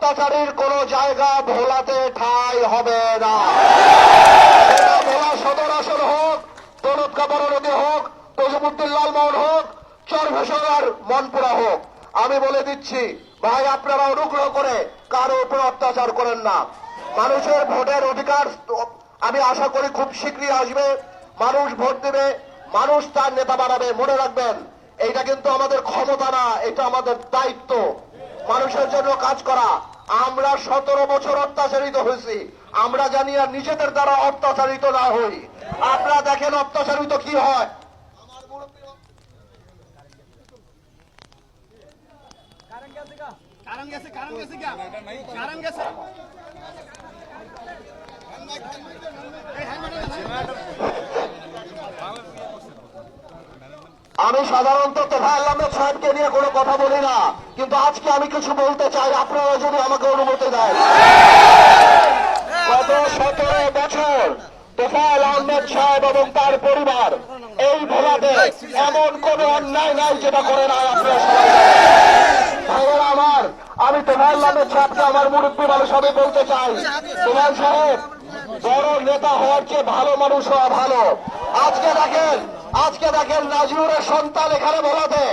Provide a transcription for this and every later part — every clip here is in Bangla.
অত্যাচারীর কোন জায়গা ভোলাতে ঠাঁই হবে না। সেটা ভোলা সদর আসন হোক, দৌলতকা বড় নদী হোক, তজুমুদ্দিন লালমোহন হোক, চরভেশনার মনপুরা হোক। আমি বলে দিচ্ছি ভাই, আপনারা অনুগ্রহ করে কারো উপর অত্যাচার করেন না। মানুষের ভোটের অধিকার আমি আশা করি খুব শীঘ্রই আসবে। মানুষ ভোট দেবে, মানুষ তার নেতা বানাবে। মনে রাখবেন, এইটা কিন্তু আমাদের ক্ষমতা না, এটা আমাদের দায়িত্ব মানুষের জন্য কাজ করা। আমরা 17 বছর অত্যাচারিত হয়েছি, আমরা জানি আর নিজেদের দ্বারা অত্যাচারিত না হই। আপনারা দেখেন অত্যাচারিত কি হয়। আমি সাধারণত তোফায়েল আহমেদ সাহেবকে নিয়ে কোনো কথা বলি না, কিন্তু আজকে আমি কিছু বলতে চাই, আপনারা যদি আমাকে অনুমতি দেন। গত 17 বছর তোফায়েল আহমেদ সাহেব এবং তার পরিবার এই ভোলাতে এমন কোন অন্যায় নাই যেটা করে নাই। আপনারা সবাই ভাইয়েরা আমার, আমি তোফায়েল আহমেদ সাহেবকে আমার মুরব্বী মানুষ হিসেবে বলতে চাই, তোফায়েল সাহেব, বড় নেতা হওয়ার চেয়ে ভালো মানুষ হওয়া ভালো। আজকে দেখেন নাজিউরের সন্তান এখানে ভোলাতে,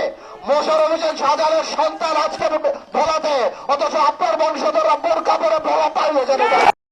মোশাররফ হোসেন শাহজাহানের সন্তান আজকে ভোলাতে, অথচ আপনার বংশধররা বোরকা পরে ভোলা পাইলে